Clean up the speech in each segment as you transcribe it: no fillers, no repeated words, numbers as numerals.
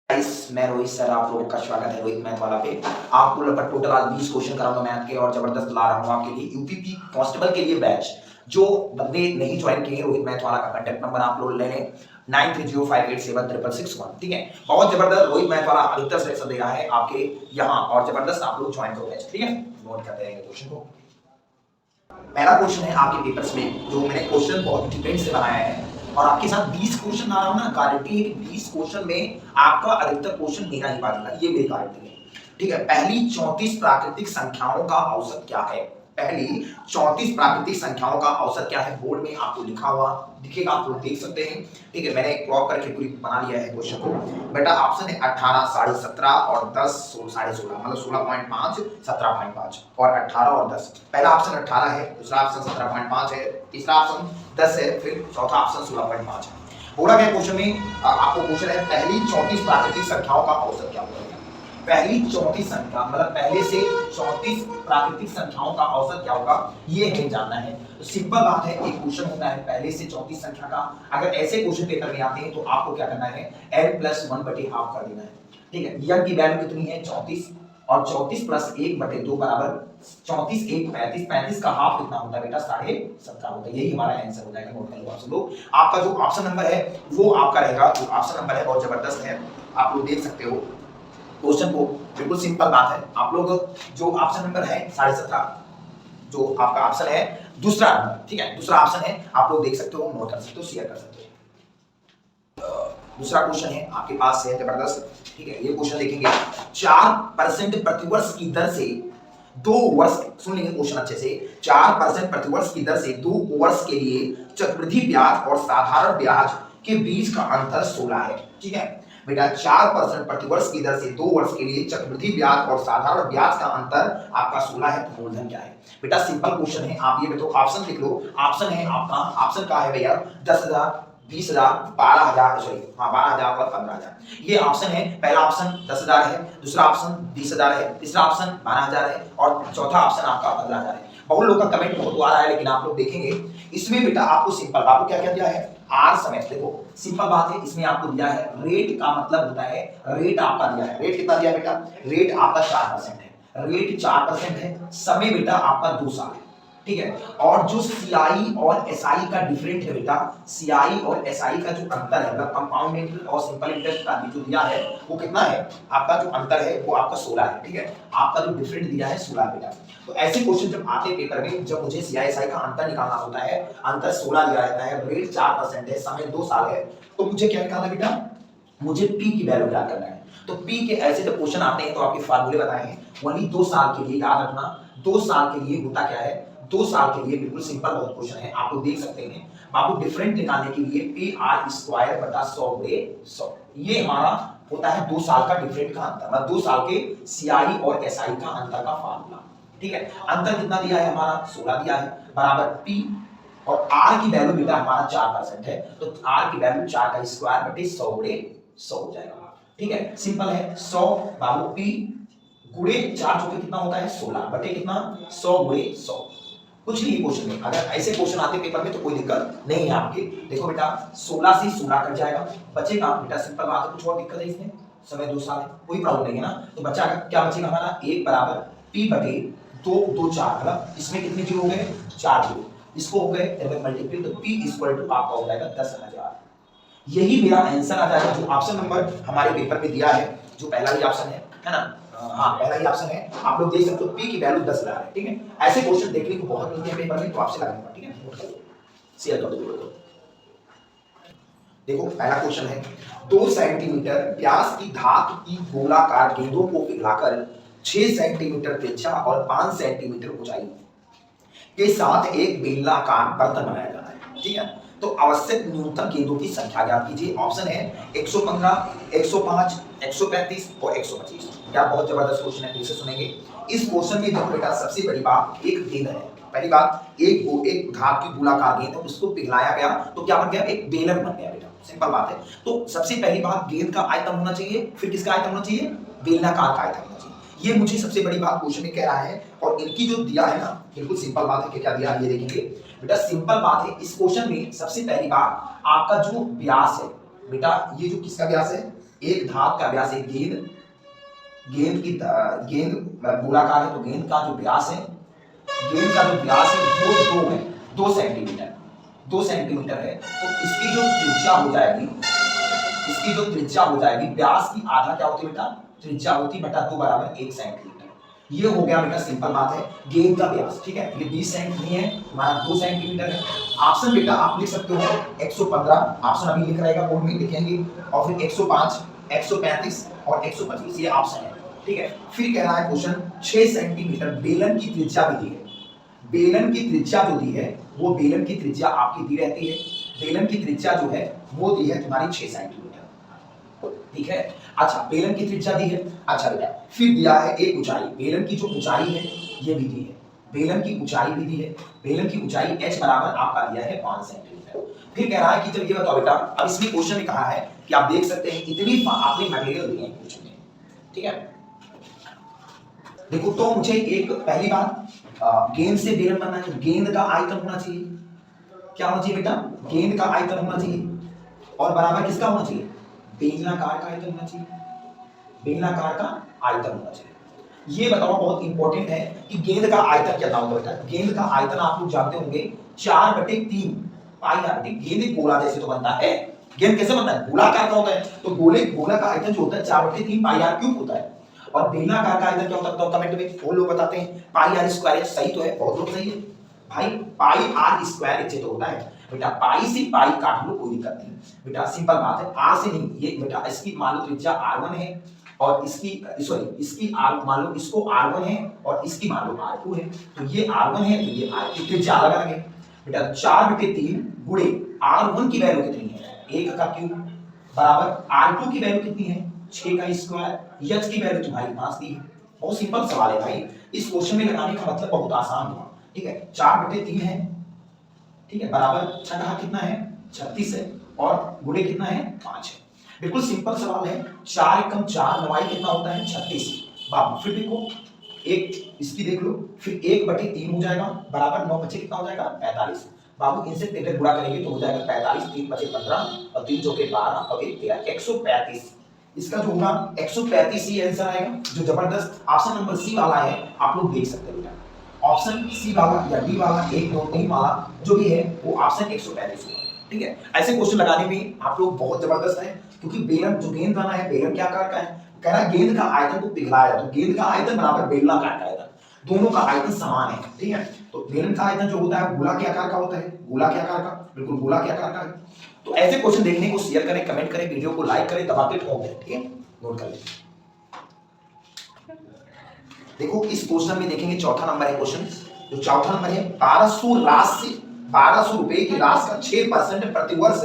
मैं रोहित सर, आप लोगों का स्वागत है रोहित मैथ वाला पे। आपको लगभग टोटल आज 20 क्वेश्चन कराऊंगा मैथ के और जबरदस्त ला रहा हूँ आपके लिए यूपीपी कांस्टेबल के लिए बैच। जो बंदे नहीं ज्वाइन किए रोहित मैथ वाला का कांटेक्ट नंबर आप लोग ले लें 9305876661। ठीक है, बहुत जबरदस्त रोहित मैथ वाला अधिकतर सिलेक्शन दे रहा है आपके यहाँ और जबरदस्त आप लोग ज्वाइन करो बैच। ठीक है, नोट करते रहेंगे क्वेश्चन को। पहला क्वेश्चन है आपके पेपर्स में, जो मैंने क्वेश्चन बहुत डिटेल से बनाया है और आपके साथ 20 क्वेश्चन आ रहा हूं ना, गारंटी है कि 20 क्वेश्चन में आपका अधिकतर क्वेश्चन मेरा ही पार्ट ये मेरी गारंटी है। ठीक है, पहली 34 प्राकृतिक संख्याओं का औसत क्या है? पहली 34 प्राकृतिक संख्याओं का औसत क्या है? बोर्ड में आपको लिखा हुआ दिखेगा, आप लोग देख सकते हैं। ठीक है, मैंने क्रॉप करके पूरी बना लिया है क्वेश्चन को। बेटा ऑप्शन है 18, 17.5 और 10, 16.5 मतलब 16.5, 17.5 और 18 और 10। पहला ऑप्शन 18 है, दूसरा ऑप्शन 17.5 है, तीसरा ऑप्शन 10 है, फिर चौथा ऑप्शन 16.5 है। बोला गया क्वेश्चन में आपको क्वेश्चन है पहली 34 प्राकृतिक संख्याओं का औसत क्या होगा? पहली 34 संख्या मतलब पहले से 34 प्राकृतिक संख्याओं का औसत क्या होगा, ये हमें जानना है। तो सिंपल बात है, एक क्वेश्चन होता है पहले से 34 संख्या का। अगर ऐसे क्वेश्चन पेपर में आते हैं तो आपको क्या करना है, n+1/2 कर देना है। ठीक है, n की वैल्यू कितनी है 34 और 34 + 1/2 बराबर 34, 1 35, 35 का हाफ कितना होता है बेटा 17.5 होता है। यही हमारा आंसर हो जाएगा। नोट कर लो आप सब लोग। आपका जो ऑप्शन नंबर है वो आपका रहेगा, जो ऑप्शन नंबर है बहुत जबरदस्त है, आप लोग देख सकते हो क्वेश्चन को। बिल्कुल सिंपल बात है, आप लोग जो ऑप्शन नंबर है 17.5 जो आपका ऑप्शन है दूसरा नंबर, ठीक है दूसरा ऑप्शन है, आप लोग देख सकते हो, नोट कर सकते हो, शेयर कर सकते हो। दूसरा क्वेश्चन है आपके पास है जबरदस्त। ठीक है, ये क्वेश्चन देखेंगे 4% प्रतिवर्ष की दर से 2 वर्ष, सुन लेंगे क्वेश्चन अच्छे से। 4% प्रतिवर्ष की दर से 2 वर्ष के लिए चक्रवृद्धि ब्याज और साधारण ब्याज के बीच का अंतर 16 है। ठीक है बेटा, 4% प्रतिवर्ष की दर से 2 वर्ष के लिए चक्रवृद्धि ब्याज और साधारण ब्याज का अंतर आपका 16 है। तो मूलधन क्या है? बेटा सिंपल क्वेश्चन है, आप ये बताओ, ऑप्शन लिख लो। ऑप्शन है आपका, ऑप्शन का है भैया 10,000, 20,000, 12,000, सॉरी हाँ 12,000 और 15,000। ये ऑप्शन है, पहला ऑप्शन 10,000 है, दूसरा ऑप्शन 20,000 है, तीसरा ऑप्शन 12,000 है और चौथा ऑप्शन आपका 15,000 है। बहुत लोग का कमेंट बहुत आ रहा है, लेकिन आप लोग देखेंगे इसमें बेटा आपको सिंपल, आपको क्या क्या दिया है, आर समय। देखो सिंपल बात है, इसमें आपको दिया है रेट का मतलब होता है, रेट आपका दिया है, रेट कितना दिया बेटा, रेट आपका 4% है, रेट 4% है, समय बेटा आपका 2 साल है। ठीक है, और जो सीआई और एसआई का डिफरेंट है बेटा, सीआई और एसआई का जो अंतर है, मतलब कंपाउंड इंटरेस्ट और सिंपल इंटरेस्ट का जो दिया है वो कितना है, आपका जो अंतर है वो आपका 16 है। ठीक है, आपका जो डिफरेंट दिया है 16 बेटा। तो ऐसे क्वेश्चन जब आते हैं पेपर में, जब मुझे सीआई एसआई का अंतर निकालना होता है, अंतर 16 दिया रहता है, रेट 4% है, समय 2 साल है, तो मुझे क्या निकालना है बेटा, मुझे पी की वैल्यू क्या करना है। तो पी के ऐसे जब क्वेश्चन आते हैं तो आपके फार्मूले बताए हैं, वही 2 साल के लिए याद रखना, 2 साल के लिए होता क्या है, 2 साल के लिए बिल्कुल सिंपल बहुत क्वेश्चन है, आप लोग देख सकते हैं। बाबू डिफरेंट निकालने के लिए पी आर स्क्वायर बटा 100/100, ये हमारा होता है 2 साल का डिफरेंट का अंतर, मतलब 2 साल के सीआई और एसआई का अंतर का फार्मूला। ठीक है, अंतर कितना दिया है हमारा 16 दिया है, बराबर पी और आर की वैल्यू बेटा हमारा 4% है, तो आर की वैल्यू 4 का स्क्वायर बटे 100/100 हो जाएगा। ठीक है, सिंपल है, 100 बाबू पी गुणे 4 चौके कितना होता है 16 बटे कितना 100/100। कुछ नहीं क्वेश्चन में, अगर ऐसे क्वेश्चन आते पेपर में तो कोई दिक्कत नहीं है आपकी। देखो बेटा 16 से 16 कट जाएगा, बचेगा बेटा सिंपल बात है, कुछ और दिक्कत है इसमें, समय 2 साल है, कोई प्रॉब्लम नहीं है ना। तो बच्चा क्या बचेगा हमारा 1 बराबर पी बटे 2, 2 4, मतलब इसमें कितने जीरो हो गए 4 जीरो, इसको हो गए जब मल्टीप्लाई तो p इक्वल टू आपका हो जाएगा 10,000। यही मेरा आंसर आ जाएगा, जो ऑप्शन नंबर हमारे पेपर में दिया है, जो पहला ही ऑप्शन है ना, हाँ पहला ही ऑप्शन है, आप लोग देख सकते हो p की वैल्यू 10,000 है। ठीक है, ऐसे क्वेश्चन देखने को बहुत मिलते हैं पेपर में, तो आपसे लगाऊंगा। ठीक है, नोट कर लो, शेयर कर दो। देखो पहला क्वेश्चन है, 2 सेंटीमीटर व्यास की धातु की गोलाकार गेंदों को पिघलाकर 6 सेंटीमीटर त्रिज्या और 5 सेंटीमीटर ऊंचाई के साथ एक बेलनाकार बर्तन बनाया जाना है। ठीक है, तो आवश्यक न्यूनतम गेंदों की संख्या ज्ञात कीजिए। ऑप्शन है 115, 105, 135 और 125। क्या बहुत जबरदस्त क्वेश्चन है, फिर से सुनेंगे। इस क्वेश्चन में देखो बेटा सबसे बड़ी बात एक गेंद है, पहली बात एक धातु की गोलाकार गेंद है, उसको पिघलाया गया तो क्या बन गया, एक बेलन बन गया बेटा, सिंपल बात है। तो सबसे पहली बात गेंद का आयतन होना चाहिए, फिर किसका आयतन होना चाहिए, बेलनाकार का आयतन होना चाहिए। ये मुझे सबसे बड़ी बात क्वेश्चन में कह रहा है, और इनकी जो दिया है ना बिल्कुल सिंपल बात है कि क्या दिया है ये देखेंगे बेटा। सिंपल बात है, इस क्वेश्चन में सबसे पहली बात आपका जो व्यास है बेटा, ये जो किसका व्यास है, एक धात का व्यास, एक गेंद मतलब गोलाकार है तो गेंद का जो व्यास है, गेंद का जो व्यास है वो 2 है, 2 सेंटीमीटर, 2 सेंटीमीटर है। तो इसकी जो त्रिज्या हो जाएगी, इसकी जो त्रिज्या हो जाएगी, व्यास की आधा क्या होती है बेटा, त्रिज्या होती बटा 2 बराबर 1 सेंटीमीटर। ये हो गया बेटा सिंपल बात है गेंद का व्यास, ठीक है। ये 20 सेंट नहीं है, हमारा 2 सेंटीमीटर है। ऑप्शन बेटा आप लिख सकते हो 115, ऑप्शन अभी लिख रहेगा बोर्ड में लिखेंगे, और फिर 105, 135 और 125 ये ऑप्शन है, ठीक है। फिर कह रहा है क्वेश्चन 6 सेंटीमीटर बेलन की त्रिज्या भी दी है। बेलन की त्रिज्या जो दी है वो बेलन की त्रिज्या आपकी दी रहती है, बेलन की त्रिज्या जो है वो दी है तुम्हारी 6 सेंटीमीटर, ठीक है। अच्छा बेलन की त्रिज्या दी है, अच्छा बेटा फिर दिया है एक ऊंचाई, बेलन की जो ऊंचाई है ये भी दी है, बेलन की ऊंचाई भी दी है, बेलन की ऊंचाई h बराबर आपका दिया है 5 सेंटीमीटर। फिर कह रहा है कि चलिए ये बताओ बेटा, अब इसमें क्वेश्चन में कहा है कि आप देख सकते हैं इतनी आपने मटेरियल दी है क्वेश्चन में, ठीक है। देखो तो मुझे एक पहली बात गेंद से बेलन बनना है, गेंद का आयतन होना चाहिए, क्या होना चाहिए बेटा, गेंद का आयतन होना चाहिए, और बराबर किसका होना चाहिए, बेलनाकार का आयतन होना चाहिए, बेलनाकार का आयतन होना चाहिए। ये बताओ बहुत इंपॉर्टेंट है कि गेंद का आयतन क्या होगा बेटा, गेंद का आयतन आप लोग जानते होंगे 4/3 पाई आर। गेंद एक गोला जैसे तो बनता है, गेंद कैसे बनता है, गोलाकार का होता है, तो गोला का आयतन जो होता है 4/3 पाई आर क्यूब होता है। और बेलनाकार का आयतन क्या होता है कमेंट में वो लोग बताते हैं, पाई आर स्क्वायर। सही तो है, बहुत लोग सही है भाई, पाई आर स्क्वायर इसे तो होता है बेटा, पाई से पाई काट लो कोई दिक्कत नहीं बेटा, सिंपल बात है, आर से नहीं। ये बेटा इसकी मान लो त्रिज्या r1 है और इसकी आर मान लो इसको r1 है और इसकी मान लो r2 है, तो ये r1 है तो ये r2, त्रिज्या अलग अलग है बेटा। 4/3 गुणे r1 की वैल्यू कितनी है, 1 का क्यूब बराबर r2 की वैल्यू कितनी है 6 का स्क्वायर, h की वैल्यू तुम्हारी 5 दी है। बहुत सिंपल सवाल है भाई, इस क्वेश्चन में लगाने का मतलब बहुत आसान हुआ, ठीक है। 4/3 है, ठीक है, बराबर 6 का कितना है 36 है, और गुणे कितना है 5 है। बिल्कुल सिंपल सवाल है, 4 एकम 4, लंबाई कितना होता है 36 बाबू। फिर देखो एक इसकी देख लो, फिर 1/3 हो जाएगा बराबर 9 बचे कितना हो जाएगा 45 बाबू। इनसे तेरे गुणा करेंगे तो हो जाएगा 45, 3 बचे 15 और 3 चौके 12 और 1 13, 135। इसका जो होगा 135 ही आंसर आएगा, जो जबरदस्त ऑप्शन नंबर सी वाला है आप लोग देख सकते हैं बेटा। ऑप्शन सी वाला या डी वाला 1 2 3 वाला जो भी है वो ऑप्शन 135 होगा, ठीक है। ऐसे क्वेश्चन लगाने में आप लोग बहुत जबरदस्त है, क्योंकि बेलन जो गेंद बना है, बेलन क्या आकार का है, कह रहा है गेंद का आयतन को पिघलाया, तो गेंद का आयतन बराबर बेलनाकार का आयतन, दोनों का आयतन समान है, ठीक है। तो बेलन का आयतन जो होता है गोला के आकार का होता है, गोला के आकार का, बिल्कुल गोला के आकार का है। तो ऐसे क्वेश्चन देखने को शेयर करें, कमेंट करें, वीडियो को लाइक करें, दबा के ठोक दें, ठीक है, नोट कर लें। देखो इस क्वेश्चन में देखेंगे चौथा नंबर है क्वेश्चन, जो चौथा नंबर है 1200 रुपए की राशि का 6% प्रतिवर्ष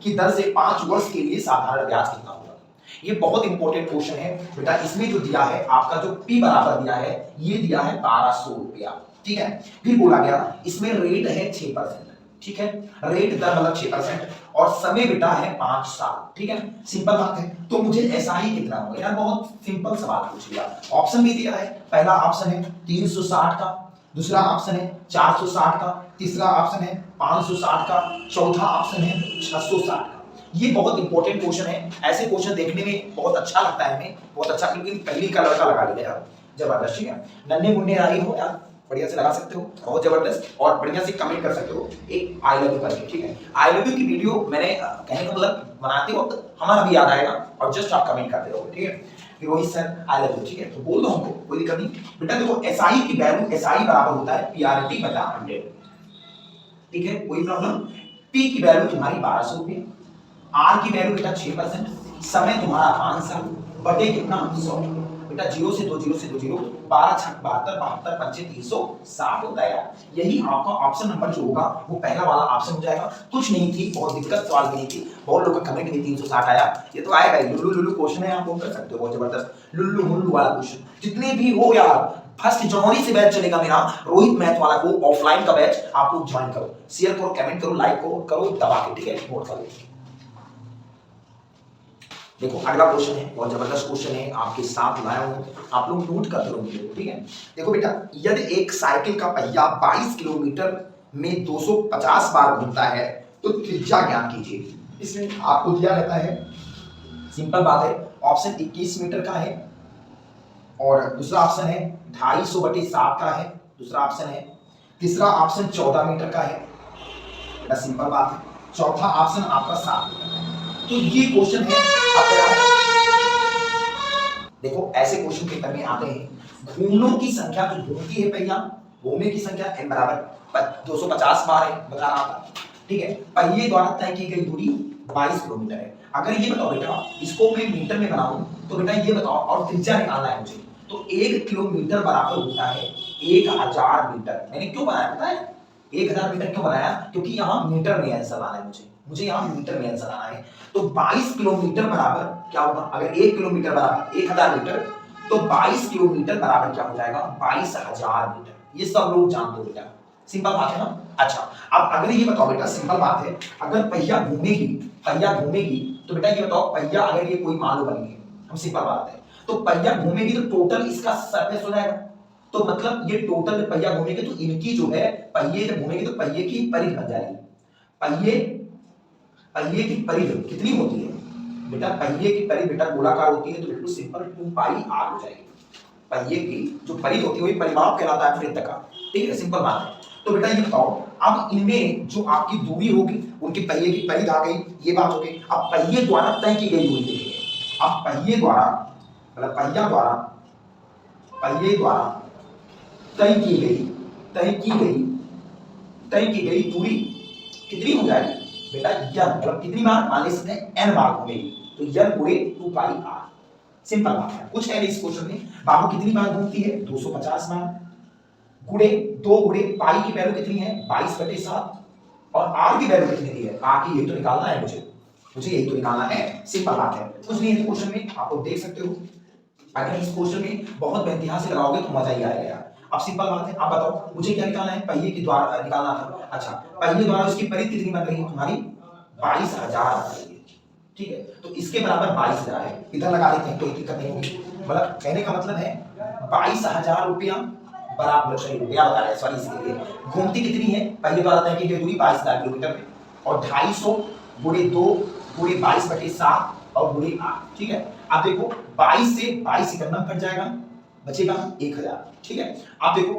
की दर से 5 वर्ष के लिए साधारण ब्याज कितना होगा। ये बहुत इंपॉर्टेंट क्वेश्चन है बेटा। इसमें जो दिया है आपका जो P बराबर दिया है, ये दिया है 1200 रुपया, ठीक है। फिर बोला गया इसमें रेट है 6%, ठीक है, रेट दर मतलब 6% और समय बेटा है 5 साल, ठीक है, सिंपल बात है। तो मुझे एसआई कितना होगा यार, बहुत सिंपल सवाल पूछ लिया। ऑप्शन भी दिया है, पहला ऑप्शन है 360 का, दूसरा ऑप्शन है 460 का, तीसरा ऑप्शन है 560 का, चौथा ऑप्शन है 660 का। ये बहुत इंपॉर्टेंट क्वेश्चन है, ऐसे क्वेश्चन देखने में बहुत अच्छा लगता है हमें, बहुत अच्छा, क्योंकि पहली का लड़का लगा लिया यार, जबरदस्त, ठीक है। नन्हे मुन्ने राही हो यार, बढ़िया से लगा सकते हो, बहुत जबरदस्त, और बढ़िया से कमेंट कर सकते हो एक आई लव यू करके, ठीक है। आई लव यू की वीडियो मैंने कहने का मतलब बनाते वक्त हमारा भी याद आएगा, और जस्ट आप कमेंट करते रहोगे, ठीक है, कि Rohit sir I love you, ठीक है, तो बोल दो हमको, कोई दिक्कत नहीं बेटा। देखो एसआई की वैल्यू, एसआई बराबर होता है पीआरटी बटा 100, ठीक है, कोई प्रॉब्लम। पी की वैल्यू तुम्हारी 1200 रुपये, आर की वैल्यू बेटा 6%, समय तुम्हारा 5 साल बटे कितना 100 बेटा, 0 से 2 0 से 2 0, 12 6 72 72 5 360 होता है यार। यही आपका ऑप्शन नंबर जो होगा वो पहला वाला ऑप्शन हो जाएगा। कुछ नहीं थी, बहुत दिक्कत सवाल भी नहीं थी, बहुत लोगों का कमेंट में 360 आया, ये तो आएगा ही। लुल्लू लुल्लू क्वेश्चन है, आप बोल कर सकते हो, बहुत जबरदस्त लुल्लू मुल्लू वाला क्वेश्चन। जितने भी हो यार, फर्स्ट जनवरी से बैच चलेगा मेरा रोहित मैथ वाला को, ऑफलाइन का बैच, आप लोग ज्वाइन करो, शेयर करो, कमेंट करो, लाइक करो दबा के, ठीक है, नोट कर लो। देखो अगला क्वेश्चन है, बहुत जबरदस्त क्वेश्चन है, आपके साथ लाया हूं, आप लोग नोट करते रहो, ठीक है। देखो बेटा, यदि एक साइकिल का पहिया 22 किलोमीटर में 250 बार घूमता है तो त्रिज्या ज्ञात कीजिए। इसमें आपको दिया रहता है सिंपल बात है, ऑप्शन 21 मीटर का है और दूसरा ऑप्शन है 250/7 का है, दूसरा ऑप्शन है, तीसरा ऑप्शन 14 मीटर का है, बड़ा सिंपल बात है, चौथा ऑप्शन आपका 7 मीटर का है। तो ये क्वेश्चन है आपका। देखो ऐसे क्वेश्चन पेपर में आते हैं, घूमनों की संख्या जो घूमती है पहिया, घूमने की संख्या n बराबर 250 बार है बता रहा था, ठीक है। पहिए द्वारा तय की गई दूरी 22 किलोमीटर है। अगर ये बताओ बेटा, इसको मैं मीटर में बनाऊं तो बेटा ये बताओ, और त्रिज्या निकालना है मुझे, तो 1 किलोमीटर बराबर होता है 1000 मीटर। मैंने क्यों बनाया पता है, 1000 मीटर क्यों बनाया, क्योंकि यहाँ मीटर में आंसर आना है मुझे यहाँ मीटर में आंसर आना है। तो 22 किलोमीटर बराबर क्या होगा, अगर 1 किलोमीटर बराबर 1000 मीटर, तो 22 किलोमीटर बराबर क्या हो जाएगा, 22,000 मीटर। ये सब लोग जानते हो बेटा, सिंपल बात है ना। अच्छा, अब अगर ये बताओ बेटा, सिंपल बात है, अगर पहिया घूमेगी तो बेटा ये बताओ, पहिया अगर ये कोई मान लो बनी है, हम सिंपल बात है, तो पहिया घूमेगी तो टोटल इसका सरफेस हो जाएगा। तो मतलब ये टोटल पहिया घूमेगी तो इनकी जो है, पहिए जब घूमेगी तो पहिए की परिधि बन जाएगी। पहिए की परिधि कितनी होती है बेटा, पहिए की परिधि बेटा गोलाकार होती है, तो बिल्कुल सिंपल 2πr हो जाएगी। पहिए की जो परिधि होती है वही परिमाप कहलाता है वृत्त का, ठीक है, सिंपल बात है। तो बेटा ये बताओ, अब इनमें जो आपकी दूरी होगी, उनकी पहिए की परिधि आ गई, ये बात हो गई। अब पहिए द्वारा तय की गई दूरी देखिए, अब पहिए द्वारा मतलब पहिए द्वारा तय की गई दूरी कितनी हो जाएगी बेटा, यन मतलब कितनी बार, मान ले सकते हैं n बार घूमेगी, तो यन गुणे 2πr। सिंपल बात है, कुछ है नहीं इस क्वेश्चन में। बाबू कितनी बार घूमती है, 250 बार, गुणे 2 गुणे पाई की वैल्यू कितनी है, 22/7, और r की वैल्यू कितनी दी है, r की यही तो निकालना है मुझे यही तो निकालना है, सिंपल बात है। कुछ नहीं है क्वेश्चन में, आप लोग देख सकते हो। अगर इस क्वेश्चन में बहुत बेंतिहा से लगाओगे तो मजा ही आएगा यार। अब सिंपल बात है, आप बताओ मुझे क्या निकालना है, पहिए के द्वारा निकालना था। अच्छा, पहिए द्वारा उसकी परिधि कितनी बन रही है तुम्हारी, 22,000 आ रही है, ठीक है। तो इसके बराबर 22,000 है, इधर लगा देते हैं, कोई दिक्कत नहीं होगी। मतलब कहने का मतलब है 22,000 रुपया बराबर, सही रुपया बता रहे हैं, सॉरी, इसके लिए घूमती कितनी है, पहिए द्वारा तय की गई दूरी 22,000 किलोमीटर में, और 250 गुणे 2 गुणे 22/7 और गुणे 8, ठीक है। आप देखो 22 से 22 इकन्नम कट जाएगा, बचेगा 1000, ठीक है। आप देखो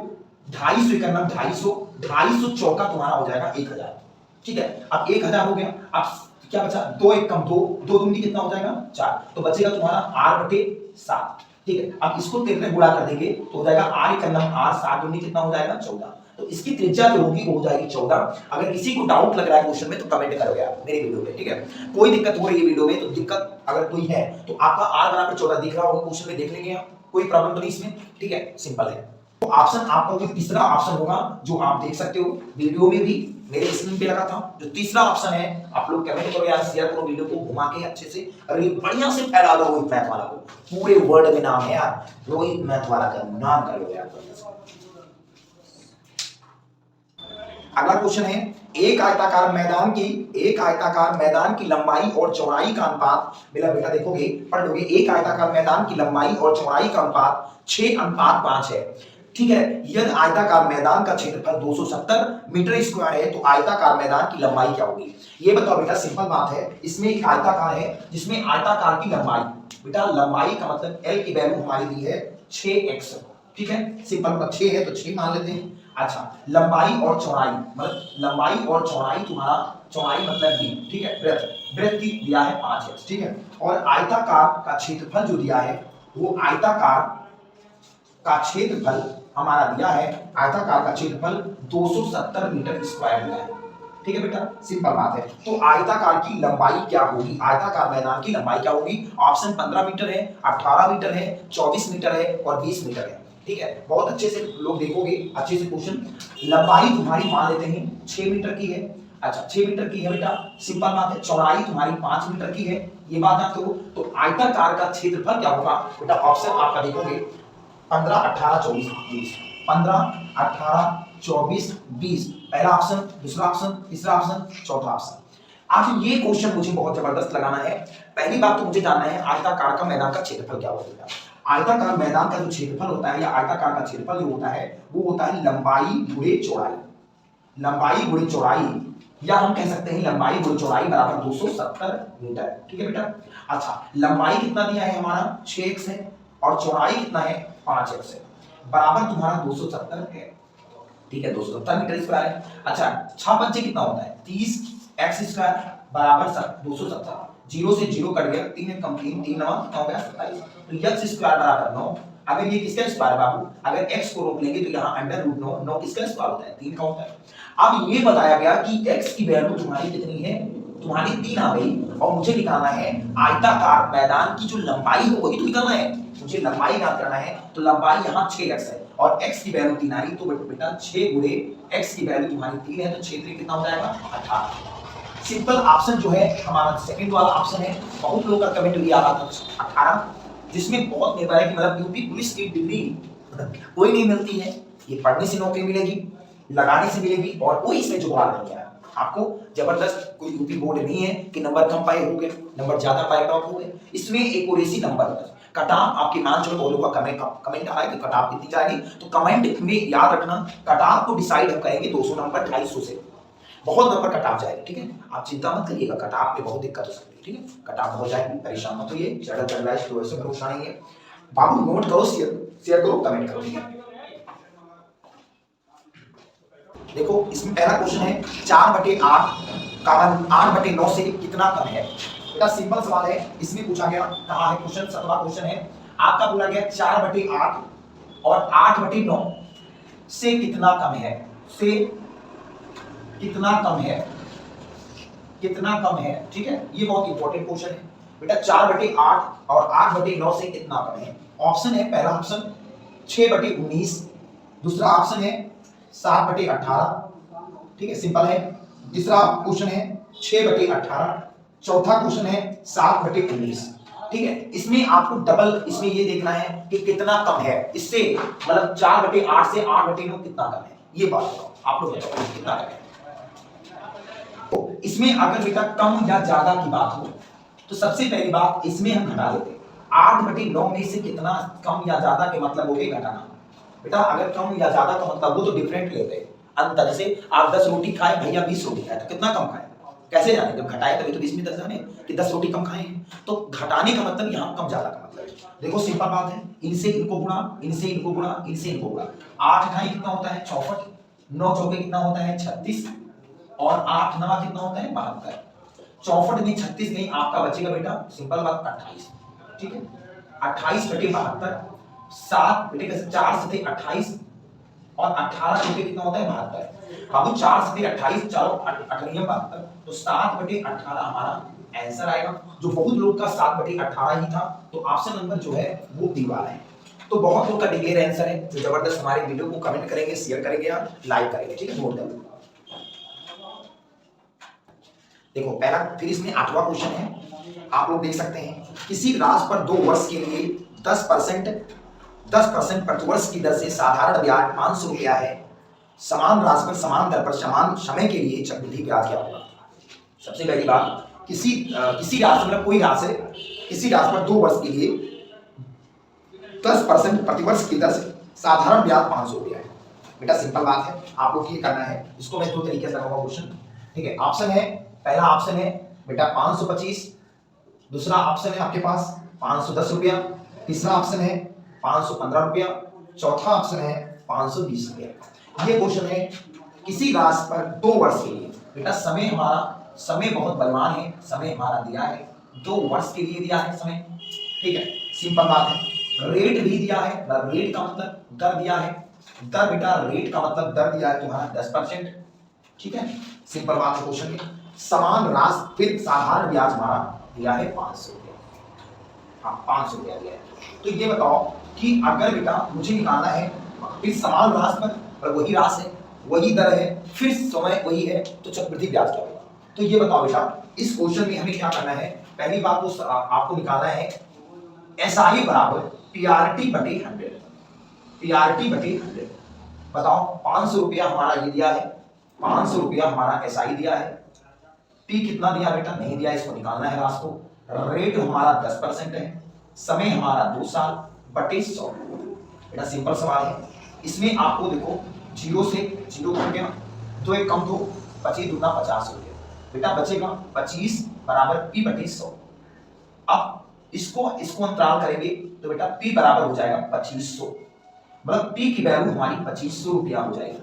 250 इकन्नम 250 चौका तुम्हारा हो जाएगा 1000, ठीक है। अब 1000 हो गया, अब क्या बचा, 2 1 कम 2, 2 दूनी कितना हो जाएगा 4, तो बचेगा तुम्हारा r/7, ठीक है। अब इसको 3 में गुणा कर देंगे तो हो जाएगा r इकन्नम r, 7 दूनी कितना हो जाएगा 14, तो इसकी त्रिज्या जो होगी वो हो जाएगी 14। अगर किसी को डाउट लग रहा है क्वेश्चन में तो कमेंट करो यार मेरे वीडियो पे, ठीक है। कोई दिक्कत हो रही है वीडियो में तो दिक्कत अगर कोई है तो आपका r बराबर 14 दिख रहा होगा क्वेश्चन में, देख लेंगे आप, कोई प्रॉब्लम तो नहीं इसमें, ठीक है, सिंपल है। तो ऑप्शन आपका जो तीसरा ऑप्शन होगा जो आप देख सकते हो वीडियो में भी मेरे स्क्रीन पे लगा था, जो तीसरा ऑप्शन है, आप लोग कमेंट करो यार, शेयर करो वीडियो को, घुमा के अच्छे से, अरे बढ़िया से फैला दो रोहित मैथ वाला को, पूरे वर्ल्ड में नाम है यार, रोहित मैथ वाला का नाम कर लो यार। अगला क्वेश्चन है, एक आयताकार मैदान की लंबाई और चौड़ाई का अनुपात, मेरा बेटा देखोगे पढ़ लोगे, एक आयताकार मैदान की लंबाई और चौड़ाई का अनुपात 6:5 है, ठीक है। यदि आयताकार मैदान का क्षेत्रफल 270 मीटर स्क्वायर है तो आयताकार मैदान की लंबाई क्या होगी। ये बताओ बेटा, सिंपल बात है, इसमें एक आयताकार है जिसमें आयताकार की लंबाई, बेटा लंबाई का मतलब L की वैल्यू हमारी दी है 6x, ठीक है, सिंपल मतलब 6 है तो 6 मान लेते हैं। अच्छा, लंबाई और चौड़ाई मतलब लंबाई और चौड़ाई, तुम्हारा चौड़ाई मतलब d, ठीक है, वृत्त की दिया है 5x, ठीक है। और आयताकार का क्षेत्रफल जो दिया है वो आयताकार का क्षेत्रफल हमारा दिया है, आयताकार का क्षेत्रफल 270 मीटर स्क्वायर दिया है, ठीक है बेटा, सिंपल बात है। तो आयताकार की लंबाई क्या होगी, आयताकार मैदान की लंबाई क्या होगी, ऑप्शन 15 मीटर है, 18 मीटर है, 24 मीटर है और 20 मीटर है, ठीक है। बहुत अच्छे से लोग देखोगे, अच्छे से क्वेश्चन। लंबाई तुम्हारी मान लेते हैं 6 मीटर की है, अच्छा 6 मीटर की है बेटा, सिंपल बात है। चौड़ाई तुम्हारी 5 मीटर की है, ये बात जानते हो। तो आयताकार का क्षेत्रफल क्या होगा बेटा, ऑप्शन आपका देखोगे 15 18 24 20, 15 18 24 20, पहला ऑप्शन, दूसरा ऑप्शन, तीसरा ऑप्शन, चौथा ऑप्शन। अब ये क्वेश्चन मुझे बहुत जबरदस्त लगाना है। पहली बात तो मुझे जानना है आयताकार का मैदान का क्षेत्रफल क्या होगा। आयताकार मैदान का जो क्षेत्रफल होता है या आयताकार का क्षेत्रफल जो होता है वो होता है लंबाई गुणे चौड़ाई, लंबाई गुणे चौड़ाई या हम कह सकते हैं लंबाई गुण चौड़ाई बराबर 270 मीटर। ठीक है बेटा। अच्छा, लंबाई कितना दिया है हमारा 6x है और चौड़ाई कितना है 5x है, बराबर तुम्हारा 270 है। ठीक है, 270 मीटर स्क्वायर है। अच्छा, 6 पंचे कितना होता है 30x स्क्वायर बराबर 270, 0 से 0 कट गया, 3 कम 3, 3 9 कितना हो गया 27, तो x स्क्वायर बराबर 9। अगर ये किसका स्क्वायर है बाबू, अगर x को रोक लेंगे तो यहाँ अंडर रूट 9, 9 किसका स्क्वायर होता है 3 का होता है। अब ये बताया गया कि x की वैल्यू तुम्हारी कितनी है, तुम्हारी 3 आ गई, और मुझे निकालना है आयताकार मैदान की जो लंबाई हो वही तो निकालना है, मुझे लंबाई ज्ञात करना है। तो लंबाई यहाँ 6x है और x की वैल्यू 3 आ रही, तो बेटा 6 गुणे x की वैल्यू तुम्हारी 3 है, तो 6 3 कितना हो जाएगा 18। सिंपल ऑप्शन जो है हमारा सेकंड वाला ऑप्शन है। बहुत लोगों का कमेंट ये आ रहा था 18, जिसमें बहुत निर्भर है कि मतलब यूपी पुलिस की डिग्री कोई नहीं मिलती है, ये पढ़ने से नौकरी मिलेगी, लगाने से मिलेगी, और कोई इसमें जुगाड़ नहीं है। आपको जबरदस्त कोई यूपी बोर्ड नहीं है कि नंबर कम पाए होंगे, नंबर ज्यादा पाए टॉप हो गए, इसमें एक और ऐसी नंबर कट ऑफ आपके मान चलो बोलो का कमेंट आ रहा है कि कट ऑफ कितनी जाएगी, तो कमेंट में याद रखना कट ऑफ को डिसाइड हम करेंगे 200 नंबर 250 से, बहुत नंबर कट ऑफ जाएगी। ठीक है, आप चिंता मत करिएगा, कट ऑफ पे बहुत दिक्कत हो सकती है। ठीक है, कट ऑफ हो जाएगी, परेशान मत होइए, चढ़ा चल रहा है तो ऐसे भरोसा नहीं है। बाबू नोट करो, शेयर करो, कमेंट करो। ठीक है, देखो इसमें पहला क्वेश्चन है 4/8 का 8/9 से कितना कम है। बेटा सिंपल सवाल है, इसमें पूछा गया, कहा है क्वेश्चन 7वां क्वेश्चन है, आपका बोला गया 4/8 और 8/9 से कितना कम है, से कितना कम है, कितना कम है। ठीक है, ये बहुत इंपॉर्टेंट क्वेश्चन है बेटा। 4/8 और 8/9 से कितना कम है। ऑप्शन है, पहला ऑप्शन 6/19, दूसरा ऑप्शन है 7/18। ठीक है, सिंपल है। तीसरा क्वेश्चन है 6/18, चौथा क्वेश्चन है 7/19। ठीक है, इसमें आपको डबल इसमें ये देखना है कि कितना कम है, इससे मतलब 4/8 से 8/9 कितना कम है, ये बात बताओ आप लोग, बताओ कितना कम है। तो इसमें अगर बेटा कम या ज्यादा की बात हो तो सबसे पहली बात इसमें हम घटा लेते हैं, 8/9 में से कितना कम या ज्यादा के मतलब हो गया घटाना। बेटा अगर कम या ज्यादा का मतलब वो तो डिफरेंट लेते हैं अंतर, से आप 10 रोटी खाए भैया 20 रोटी खाए तो कितना कम खाए, कैसे जाने, जब घटाए तभी तो 20 में 10 जाने कि 10 रोटी कम खाए हैं, तो घटाने का मतलब यहाँ कम ज्यादा का मतलब है। देखो सिंपल बात है, इनसे इनको गुणा, इनसे इनको गुणा, इनसे इनको गुणा, 8 ढाई कितना होता है 64, 9 चौके कितना होता है 36, और 8 9 कितना होता है 72, 64 में 36 नहीं, आपका बचेगा बेटा सिंपल बात 28। ठीक है, 28/72, 7 बेटे 4 से 28 और 18 चौके कितना होता है 72, बाबू 4 से 28, चलो 8 72, तो 7/18 हमारा आंसर आएगा, जो बहुत लोग का 7/18 ही था, तो ऑप्शन नंबर जो है वो डी वाला है। तो बहुत लोग का डिक्लेयर आंसर है, जो जबरदस्त हमारे वीडियो को कमेंट करेंगे, शेयर करेंगे और लाइक करेंगे। ठीक है, नोट कर लो। देखो पहला, फिर इसमें 8वां क्वेश्चन है, आप लोग देख सकते हैं, किसी राशि पर 2 वर्ष के लिए 10% प्रतिवर्ष की दर से साधारण ब्याज 500 रुपया है, समान राशि पर समान दर पर समान समय के लिए चक्रवृद्धि ब्याज क्या होगा। सबसे पहली बात, किसी राशि मतलब कोई राशि, किसी राशि पर 2 वर्ष के लिए 10% प्रतिवर्ष की दर से साधारण ब्याज 500 रुपया है। बेटा सिंपल बात है, आप लोग ये करना है, इसको मैं 2 तरीके से लगाऊंगा क्वेश्चन। ठीक है, ऑप्शन है, पहला ऑप्शन है बेटा 525, दूसरा ऑप्शन है आपके पास 510 रुपया, तीसरा ऑप्शन है 515 रुपया, चौथा ऑप्शन है 520 रुपया। ये क्वेश्चन है किसी राशि पर 2 वर्ष के लिए, बेटा समय बहुत बलवान है, समय हमारा दिया है 2 वर्ष के लिए दिया है समय। ठीक है, सिंपल बात है, रेट भी दिया है, रेट का मतलब दर दिया है, दर बेटा रेट का मतलब दर दिया है तुम्हारा 10%। ठीक है, सिंपल बात है क्वेश्चन में, समान राशि फिर साधारण ब्याज हमारा दिया है 500 रुपया, हाँ 500 रुपया दिया है। तो ये बताओ कि अगर बेटा मुझे निकालना है फिर समान राशि पर वही राशि है, वही दर है, फिर समय वही है, तो चक्रवृद्धि ब्याज क्या होगा। तो ये बताओ बेटा, इस क्वेश्चन में हमें क्या करना है, पहली बात तो आपको निकालना है एसआई बराबर PRT/100, PRT/100। बताओ 500 रुपया हमारा ये दिया है, 500 रुपया हमारा एसआई दिया है, पी कितना दिया बेटा नहीं दिया, इसको निकालना है राशि को, रेट हमारा 10% है, समय हमारा 2 साल बटे 100। बेटा सिंपल सवाल है, इसमें आपको देखो 0 से 0 कट गया, 2 1 कम 2, 25 दूना 50 हो गया बेटा, बचेगा 25 बराबर p बटे 100। अब इसको अंतराल करेंगे तो बेटा p बराबर हो जाएगा 2500, मतलब p की वैल्यू हमारी 2500 रुपया हो जाएगी।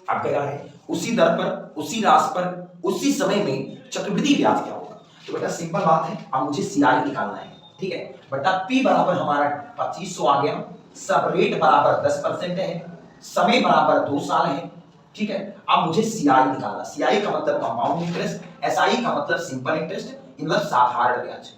अब कह रहा है उसी दर पर, उसी राशि पर, उसी समय में चक्रवृद्धि ब्याज क्या होगा। तो बेटा सिंपल बात है, अब मुझे सीआई निकालना है, ठीक है बेटा। p बराबर हमारा 2500 आ गया, सब रेट बराबर 10% है, समय बराबर 2 साल है, ठीक है। अब मुझे सीआई निकालना, सीआई का मतलब कंपाउंड इंटरेस्ट, एसआई का मतलब सिंपल इंटरेस्ट, मतलब साधारण ब्याज,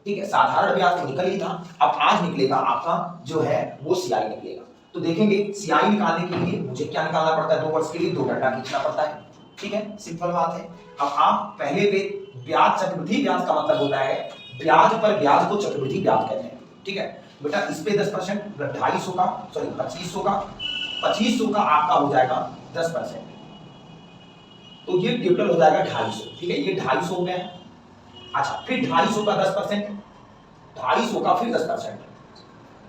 ठीक है। साधारण ब्याज तो निकल ही था, अब आज निकलेगा आपका जो है वो सीआई निकलेगा। तो देखेंगे सीआई निकालने के लिए मुझे क्या निकालना पड़ता है, 2 वर्ष के लिए 2 डंडा खींचना पड़ता है, ठीक है, सिंपल बात है। अब आप पहले पे ब्याज, चक्रवृद्धि ब्याज का मतलब होता है ब्याज पर ब्याज को चक्रवृद्धि ब्याज कहते हैं, ठीक है बेटा। इस पे 10%, 250 का, सॉरी 2500 का आपका हो जाएगा 10%, तो ये टोटल हो जाएगा 250, ठीक है, ये 250 हो गया। अच्छा, फिर 250 का 10%, 250 का फिर 10%,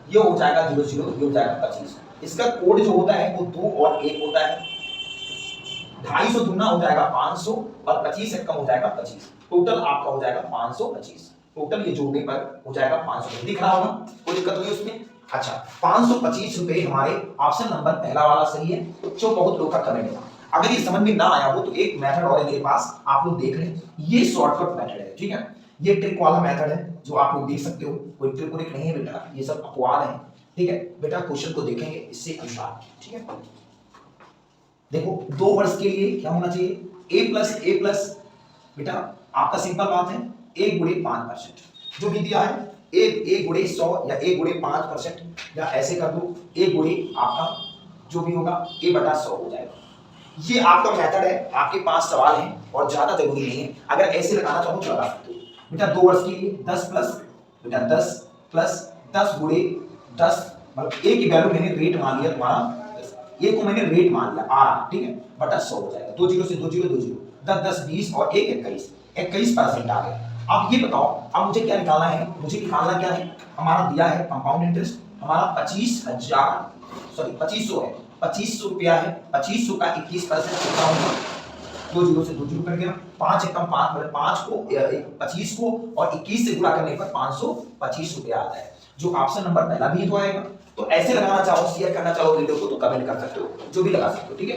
ये हो जाएगा 00, ये हो जाएगा 25। इसका कोड जो होता है वो 2 और 1 होता है। 250 दुना हो जाएगा 500 और 25 से कम हो जाएगा 25, टोटल आपका हो जाएगा 525। टोटल ये जोड़ने पर हो जाएगा 500, दिख रहा होगा, कोई दिक्कत नहीं उसमें। अच्छा, 525 रुपए हमारे ऑप्शन नंबर पहला वाला सही है, जो बहुत लोग का कमेंट था। अगर ये समझ में ना आया हो तो एक मेथड और है मेरे पास, आप लोग देख रहे हैं, ये शॉर्टकट मेथड है, ठीक है। ये ट्रिक वाला मेथड है जो आप लोग देख सकते हो, कोई ट्रिक नहीं है बेटा, ये सब अपवाद है, ठीक है बेटा। क्वेश्चन को देखेंगे इससे अनुसार, ठीक है। देखो 2 वर्ष के लिए क्या होना चाहिए, a प्लस बेटा आपका सिंपल बात है a गुणे 5%, जो भी दिया है a गुणे 100 या a गुणे 5%, या ऐसे कर दो a गुणे आपका जो भी होगा a बटा 100 हो जाएगा। ये आपका मेथड है, आपके पास सवाल है और ज्यादा जरूरी नहीं है, अगर ऐसे लगाना चाहो तो लगा सकते हो बेटा। 2 वर्ष के लिए 10 प्लस बेटा 10 प्लस 10 गुणे 10, मतलब a की वैल्यू मैंने रेट मान लिया तुम्हारा, ये को मैंने रेट मान लिया r, ठीक है बटा 100 हो जाएगा। 2 0 से 2 0 2 0, 10 10 20 और 1 21% आ गया। अब ये बताओ, अब मुझे क्या निकालना है, मुझे निकालना क्या है, हमारा दिया है कंपाउंड इंटरेस्ट, हमारा 2500 है, 2500 रुपया है, 2500 का 21% कितना होगा, 2 0 से 2 0 कर गया, 5 एकम 5 मतलब 5 को 25 को और 21 से गुणा करने पर 525 रुपया आता है, जो ऑप्शन नंबर पहला भी तो आएगा। तो ऐसे लगाना चाहो, शेयर करना चाहो वीडियो को तो कमेंट कर सकते हो, जो भी लगा सकते हो, ठीक है।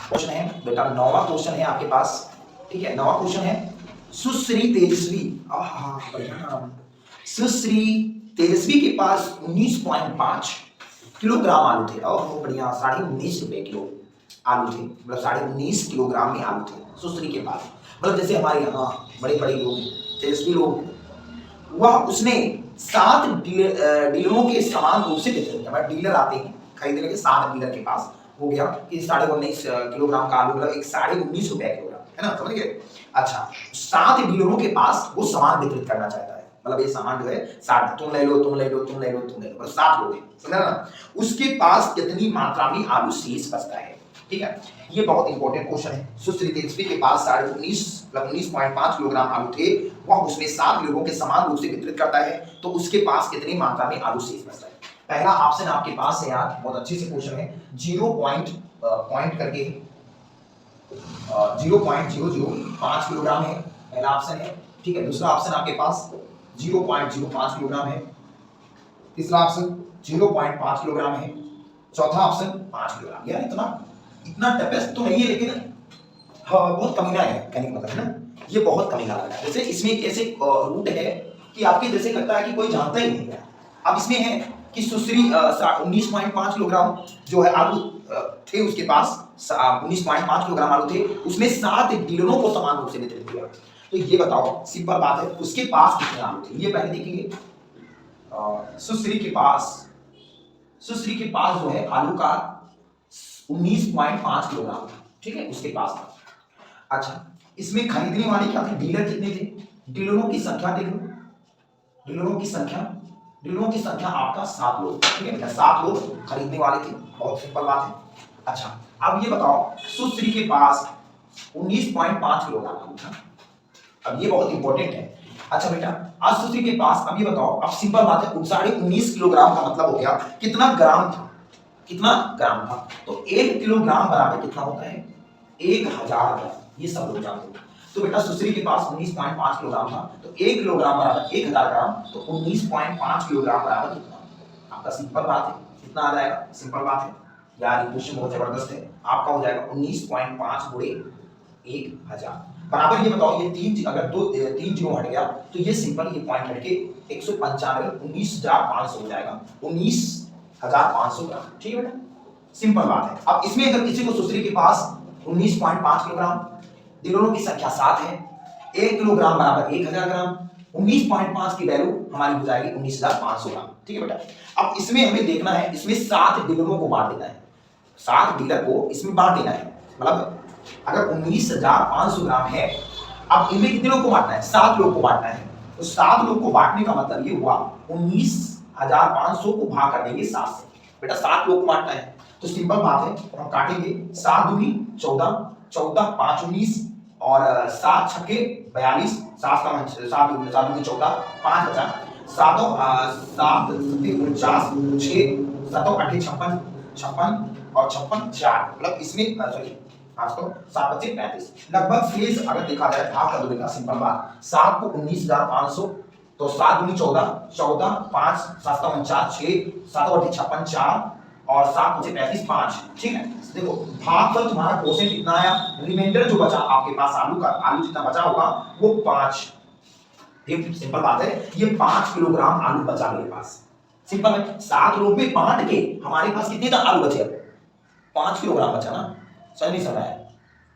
क्वेश्चन है बेटा, 9वां क्वेश्चन है आपके पास, ठीक है। 9वां क्वेश्चन है, सुश्री तेजस्वी, सुश्री तेजस्वी के पास 19.5 किलोग्राम आलू थे, और बढ़िया 19.5 रुपए किलो आलू थे, मतलब 19.5 किलोग्राम में आलू थे सुश्री के पास, मतलब जैसे हमारे यहाँ बड़े बड़े लोग तेजस्वी लोग, वह उसने 7 डीलरों के समान रूप से वितरित किया। डीलर आते हैं खरीदने के, 7 डीलर के पास हो गया कि 19.5 किलोग्राम का आलू, मतलब 19.5 रुपए किलोग्राम, है ना, समझ गए। अच्छा, 7 डीलरों के पास वो सामान वितरित करना चाहता है, मतलब ये सामान जो है 7, तुम ले लो तुम ले लो तुम ले लो तुम ले लो, मतलब 7 लोग हैं, समझा ना। उसके पास कितनी मात्रा में आलू शेष बचता है, ठीक है। ये बहुत इंपॉर्टेंट क्वेश्चन है। सुश्री तेजस्वी के पास 19.5 किलोग्राम आलू थे, वह उसमें 7 लोगों के समान रूप से वितरित करता है, तो उसके पास कितनी मात्रा में आलू शेष बचता है। पहला ऑप्शन आपके पास है यार, बहुत अच्छे से क्वेश्चन है, 0.005 किलोग्राम है, पहला ऑप्शन है, ठीक है। दूसरा ऑप्शन आपके पास 0.05 किलोग्राम है, तीसरा ऑप्शन 0.5 किलोग्राम है, चौथा ऑप्शन 5 किलोग्राम। यार इतना टफेस्ट तो नहीं है, लेकिन हाँ बहुत कमीना है, कहने का मतलब है ना, ये बहुत कमीना लग रहा है। जैसे इसमें ऐसे रूट है कि आपके जैसे लगता है कि कोई जानता ही नहीं है। अब इसमें है कि सुश्री 19.5 किलोग्राम जो है आलू थे उसके पास, 19.5 किलोग्राम आलू थे, उसमें 7 डीलरों को समान रूप से वितरित किया। तो ये बताओ, सिंपल बात है, उसके पास कितने आलू थे, ये पहले देखेंगे। सुश्री के पास जो है आलू का 19.5 किलोग्राम, ठीक है, उसके पास था। अच्छा, इसमें खरीदने वाले क्या थे, डीलर कितने थे, डीलरों की संख्या देख लो, डीलरों की संख्या आपका 7 लोग, ठीक है, 7 लोग खरीदने वाले थे, बहुत सिंपल बात है। अच्छा, अब ये बताओ, सुश्री के पास 19.5 किलोग्राम आलू था, अब ये बहुत इंपॉर्टेंट है। अच्छा बेटा, आज सुश्री के पास, अब ये बताओ, अब सिंपल बात है, 19.5 किलोग्राम का मतलब हो गया कितना ग्राम था, तो 1 किलोग्राम बराबर कितना होता है, 1000 ग्राम, ये सब लोग जानते हो। तो बेटा सुश्री के पास 19.5 किलोग्राम था, तो 1 किलोग्राम बराबर 1000 ग्राम, तो 19.5 किलोग्राम बराबर कितना? आपका सिंपल बात है, कितना आ जाएगा? सिंपल बात है यार, ये क्वेश्चन बहुत जबरदस्त है। आपका हो जाएगा 19.5 गुणे 1000 बराबर, ये बताओ ये तीन, अगर तीन जीरो हट गया तो ये सिंपल, ये पॉइंट हट के 195 19,500 हो जाएगा, 19,500 ग्राम। ठीक है बेटा, सिंपल बात है। अब इसमें अगर किसी को सुश्री के पास 19.5 किलोग्राम, दिनों की संख्या 7 है, 1 किलोग्राम बराबर 1000 ग्राम, 19.5 की वैल्यू हमारी हो जाएगी 19,500 ग्राम। ठीक है बेटा, अब इसमें हमें देखना है, इसमें 7 डीलरों को बांट देना है, 7 डीलर को इसमें बांट देना है। मतलब अगर 19,500 ग्राम है, अब इनमें कितने लोग को बांटना है? 7 लोग को बांटना है। तो 7 लोग को बांटने का मतलब ये हुआ 19,500 को भाग कर देंगे 7 से। बेटा 7 लोग को बांटना है, तो सिंपल बात है, तो हम काटेंगे 7 दूनी 14, 14 5 19 और 7 छक्के 42, 7 का 7 दूनी 14, 5 बचा, 7 7 49, 6 7 8 56, 56 और 56 4, मतलब इसमें सॉरी 7 बचे 35, लगभग शेष अगर देखा जाए भाग कर दो बेटा, सिंपल बात, 7 को 19,500, तो 7 दूनी 14, 14 5 7 का 49, 6 7 8 56 4 और 7 बचे 35 5। ठीक है, देखो भागफल तुम्हारा क्वोशिएंट कितना आया, रिमाइंडर जो बचा आपके पास आलू का, आलू जितना बचा होगा वो 5। ठीक, सिंपल बात है, ये 5 किलोग्राम आलू बचा मेरे पास। सिंपल है, 7 लोग में बांट के हमारे पास कितने आलू बचे? 5 किलोग्राम बचा ना, सही नहीं समझा है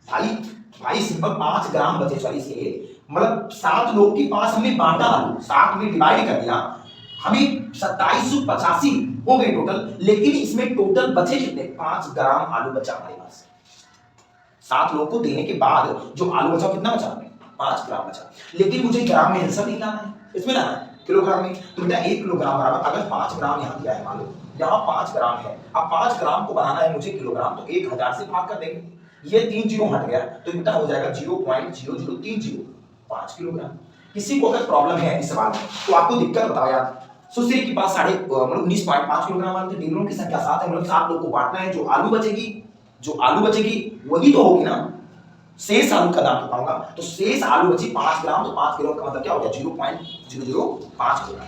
भाई सिंपल 5 ग्राम बचे, सॉरी से मतलब 7 लोग के पास हमने बांटा आलू, 7 में डिवाइड कर दिया, हमें 2785 हो गए टोटल, लेकिन इसमें टोटल बचे कितने? 5 ग्राम आलू बचा हमारे पास। 7 लोग को देने के बाद जो आलू बचा कितना बचा? 5 ग्राम बचा, लेकिन मुझे ग्राम में आंसर नहीं लाना है, इसमें लाना है किलोग्राम में। तो बेटा 1 किलोग्राम बराबर, अगर 5 ग्राम यहाँ दिया है, मान लो यहाँ 5 ग्राम है, अब 5 ग्राम को बनाना है मुझे किलोग्राम, तो 1000 से भाग कर देंगे, ये 3 जीरो हट गया, तो बेटा हो जाएगा 0.0030 5 किलोग्राम। किसी को अगर प्रॉब्लम है इस सवाल में तो आपको दिक्कत बताओ यार, सुश्री के पास 19.5 किलोग्राम आलू थे, डीलरों की संख्या 7 है, मतलब 7 लोग को बांटना है, जो आलू बचेगी वही तो होगी ना, शेष आलू का दाम बताऊंगा, तो शेष आलू बची 5 ग्राम, तो 5 किलो का मतलब क्या हो गया? 0.005 किलोग्राम।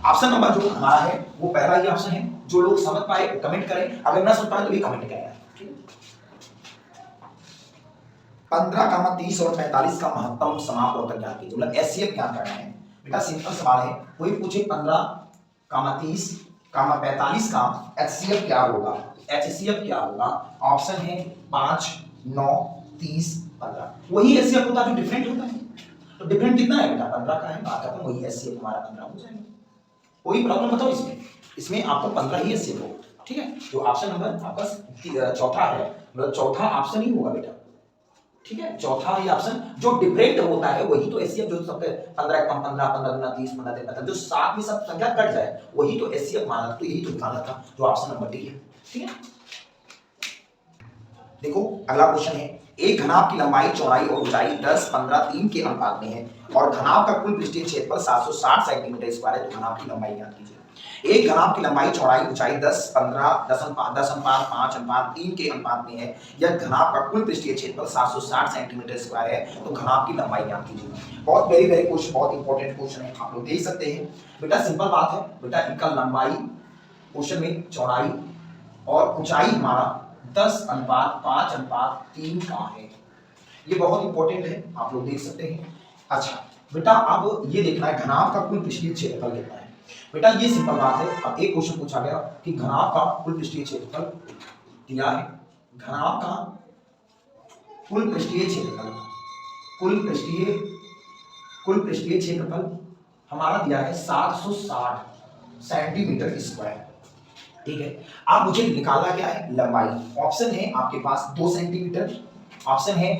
ऑप्शन नंबर जो हमारा है वो पहला ही ऑप्शन है। जो लोग समझ पाए कमेंट करें, अगर ना समझ पाए तो भी कमेंट करें। 15, 30 और 45 का महत्तम समापवर्तक ज्ञात कीजिए, मतलब एचसीएफ ज्ञात करना है। बेटा सिंपल सवाल है, कोई पूछे 15, 30, 45 का एचसीएफ क्या होगा? एचसीएफ क्या होगा? ऑप्शन है 5, 9, 30, 15। वही एचसीएफ होता है जो डिफरेंट होता है, तो डिफरेंट कितना है बेटा? 15 का है, बात खत्म, वही एचसीएफ हमारा 15 हो जाएगा। कोई प्रॉब्लम बताओ इसमें आपको 15 ही एचसीएफ होगा। ठीक है, जो ऑप्शन नंबर आपका चौथा है, मतलब चौथा ऑप्शन ही होगा बेटा। ठीक है, चौथा ही ऑप्शन जो डिफरेंट होता है वही तो एचसीएफ, जो सबके 15 कम 15, 15 30, 15 15, जो साथ में सब संख्या कट जाए वही तो एचसीएफ माना, तो यही तो निकालना था, जो ऑप्शन नंबर डी है। ठीक है, देखो अगला क्वेश्चन है, एक घनाभ की लंबाई, चौड़ाई और ऊंचाई 10, 15, 3 के अनुपात में है और घनाभ का कुल पृष्ठीय क्षेत्रफल 760 सेंटीमीटर स्क्वायर है, तो घनाभ की लंबाई ज्ञात कीजिए। एक घनाभ की लंबाई, चौड़ाई, ऊंचाई 10, 15, 10 अनुपात 3 के अनुपात में है, यह घनाभ का कुल पृष्ठीय क्षेत्रफल 760 सेंटीमीटर स्क्वायर है, तो घनाभ की लंबाई ज्ञात कीजिए। बहुत वेरी क्वेश्चन, बहुत इंपॉर्टेंट क्वेश्चन है, आप लोग देख सकते हैं। बेटा सिंपल बात है, बेटा इनका लंबाई क्वेश्चन में, चौड़ाई और ऊंचाई हमारा 10:5:3 का है, ये बहुत इंपॉर्टेंट है, आप लोग देख सकते हैं। अच्छा बेटा अब ये देखना है घनाभ का कुल पृष्ठीय क्षेत्रफल कितना है। बेटा ये सिंपल बात है, अब एक क्वेश्चन पूछा गया कि घनाभ का कुल पृष्ठीय क्षेत्रफल दिया है, घनाभ का कुल पृष्ठीय क्षेत्रफल, कुल पृष्ठीय क्षेत्रफल हमारा दिया है 760 सेंटीमीटर स्क्वायर। ठीक है, अब मुझे निकालना क्या है? लंबाई। ऑप्शन है आपके पास 2 सेंटीमीटर, ऑप्शन है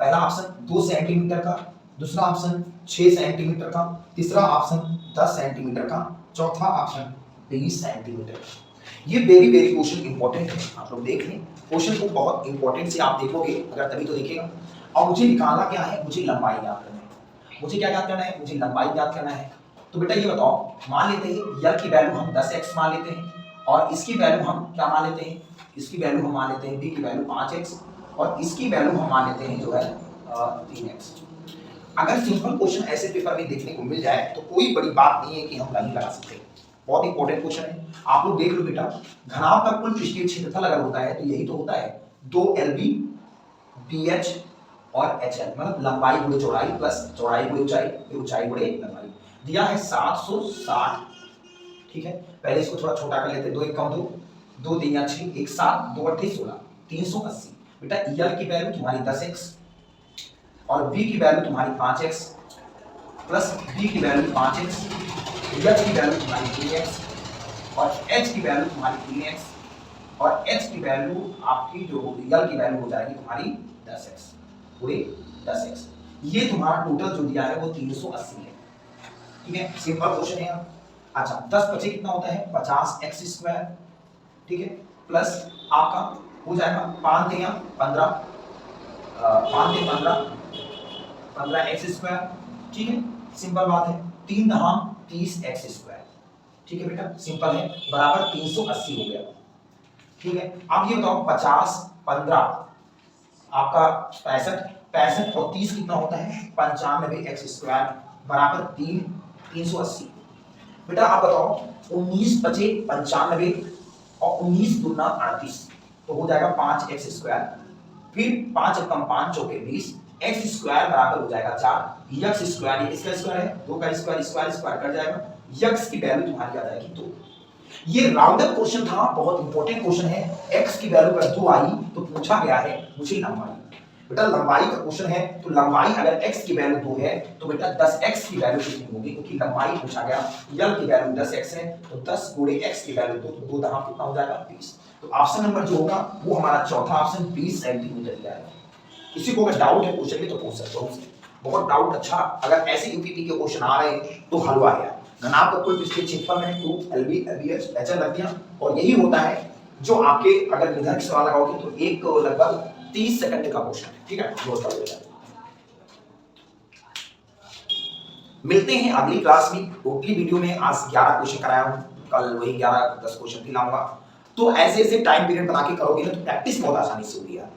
पहला ऑप्शन 2 सेंटीमीटर का, दूसरा ऑप्शन 6 सेंटीमीटर का, तीसरा ऑप्शन 10 सेंटीमीटर का, चौथा ऑप्शन 20 सेंटीमीटर। ये वेरी क्वेश्चन इंपॉर्टेंट है, आप लोग देख लें क्वेश्चन को, बहुत इंपॉर्टेंट से आप देखोगे अगर तभी तो देखिएगा। और मुझे निकालना क्या है? मुझे लंबाई ज्ञात करना है। मुझे क्या ज्ञात करना है? मुझे लंबाई ज्ञात करना है। तो बेटा ये बताओ, मान लेते हैं यल की वैल्यू हम 10x मान लेते हैं और इसकी वैल्यू हम क्या मान लेते हैं? इसकी वैल्यू हम मान लेते हैं b की वैल्यू 5x और इसकी वैल्यू हम मान लेते हैं जो है 3x। अगर सिंपल क्वेश्चन ऐसे पेपर में देखने को मिल जाए तो कोई बड़ी बात नहीं है कि हम नहीं लगा सकते। बहुत इंपॉर्टेंट क्वेश्चन है, आप लोग देख लो बेटा। घनाभ का कुल पृष्ठीय क्षेत्रफल अगर होता है तो यही तो होता है 2LB BH और HL, मतलब लंबाई गुणे चौड़ाई प्लस चौड़ाई गुणे ऊंचाई, फिर ऊंचाई गुणे लंबाई। दिया है 760। ठीक है, पहले इसको थोड़ा छोटा कर लेते हैं। 2 1 कम 2, 2 3 6, 1 7, 2 8 16, 380। बेटा L की वैल्यू तुम्हारी 10x और B की वैल्यू तुम्हारी 5x प्लस B की वैल्यू 5x, H की वैल्यू तुम्हारी 3x और H की वैल्यू तुम्हारी 3x और H की वैल्यू आपकी जो L की वैल्यू हो जाएगी तुम्हारी 10x पूरे 10x। ये तुम्हारा टोटल जो दिया है वो 380 है। ठीक है, सिंपल क्वेश्चन है। अच्छा 10 बचे कितना होता है 50x²। ठीक है, प्लस आपका हो जाएगा 5 3 15, 5 3 15, 15x²। ठीक है, सिंपल बात है। 3 दहाम 30x²। ठीक है बेटा, सिंपल है, बराबर 380 हो गया। ठीक है, अब ये बताओ 50 15 आपका 65 और 30 कितना होता है 95x² बराबर 380। बेटा आप बताओ 19 बचे 95 और 19 दूना 38 तो हो जाएगा 5x²। फिर 5 कम 5 चौके 20, x² बराबर हो जाएगा 4। x² ये किसका स्क्वायर है 2 का स्क्वायर, स्क्वायर कट जाएगा। x की वैल्यू तुम्हारी आ जाएगी 2। ये राउंड अप क्वेश्चन था, बहुत इंपॉर्टेंट क्वेश्चन है। x की वैल्यू अगर 2 आई तो पूछा गया है मुझे लंबाई। बेटा लंबाई का क्वेश्चन है तो लंबाई अगर x की वैल्यू 2 है तो बेटा 10x की वैल्यू कितनी होगी, क्योंकि लंबाई पूछा गया। L की वैल्यू 10x है तो 10 गुणे x की वैल्यू 2 तो 2 दहाम कितना हो जाएगा 20। तो ऑप्शन नंबर जो होगा वो हमारा चौथा ऑप्शन 20 सेंटीमीटर दिया है। किसी को अगर डाउट है पूछने में तो पूछ सकते हो, बहुत डाउट। अच्छा अगर ऐसे यूपीपी के क्वेश्चन आ रहे हैं तो हलवा है। घनाभ का कुल पृष्ठीय क्षेत्रफल मैंने 2LB LBH HL रख दिया और यही होता है जो आपके अगर निर्धारित सवाल लगाओगे तो एक लगभग 30 सेकंड का क्वेश्चन है। ठीक है, नोट कर लो। मिलते हैं अगली क्लास में। टोटली वीडियो में आज 11 क्वेश्चन कराया हूं, कल वही 11-10 क्वेश्चन भी लाऊंगा। तो ऐसे ऐसे टाइम पीरियड बना के करोगे ना तो प्रैक्टिस बहुत आसानी से होगी यार।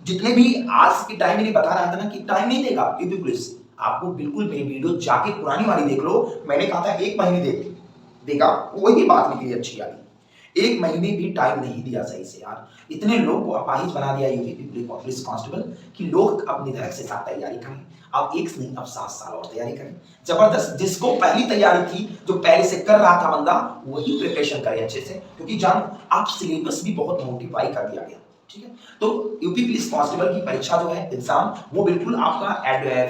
जितने भी आज की टाइम मैंने बता रहा था ना कि टाइम नहीं देगा यूपी पुलिस, आपको बिल्कुल मेरी वीडियो जाके पुरानी वाली देख लो। मैंने कहा था 1 महीने देगा, वही बात निकली अच्छी वाली। 1 महीने भी टाइम नहीं दिया सही से यार। इतने लोग को अपाहिज बना दिया यूपी पुलिस कांस्टेबल कि लोग अब निर्धारक से साथ तैयारी करें। अब 1 नहीं अब 7 साल और तैयारी करें। जबरदस्त, जिसको पहली तैयारी थी, जो पहले से कर रहा था बंदा, वही प्रिपरेशन करे अच्छे से, क्योंकि जान आप सिलेबस भी बहुत मॉडिफाई कर दिया गया। ठीक है, तो यूपी पुलिस कांस्टेबल की परीक्षा जो है एग्जाम वो बिल्कुल आपका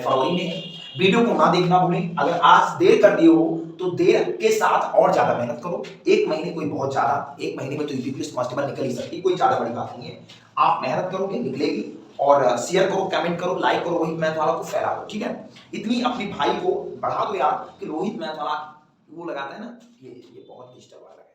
फरवरी में है। वीडियो को ना देखना भूलें। अगर आज देर कर दिए हो तो देर के साथ और ज्यादा मेहनत करो। 1 महीने कोई बहुत ज्यादा, 1 महीने में तो यूपी पुलिस कांस्टेबल निकल ही सकती, कोई ज्यादा बड़ी बात नहीं है। आप मेहनत करोगे निकलेगी। और शेयर करो, कमेंट करो, लाइक करो, रोहित मैथ वाला को फैलाओ। ठीक है, इतनी अपने भाई को बढ़ा दो यार कि रोहित मैथ वाला वो लगाता है ना, ये बहुत डिस्टर्ब वाला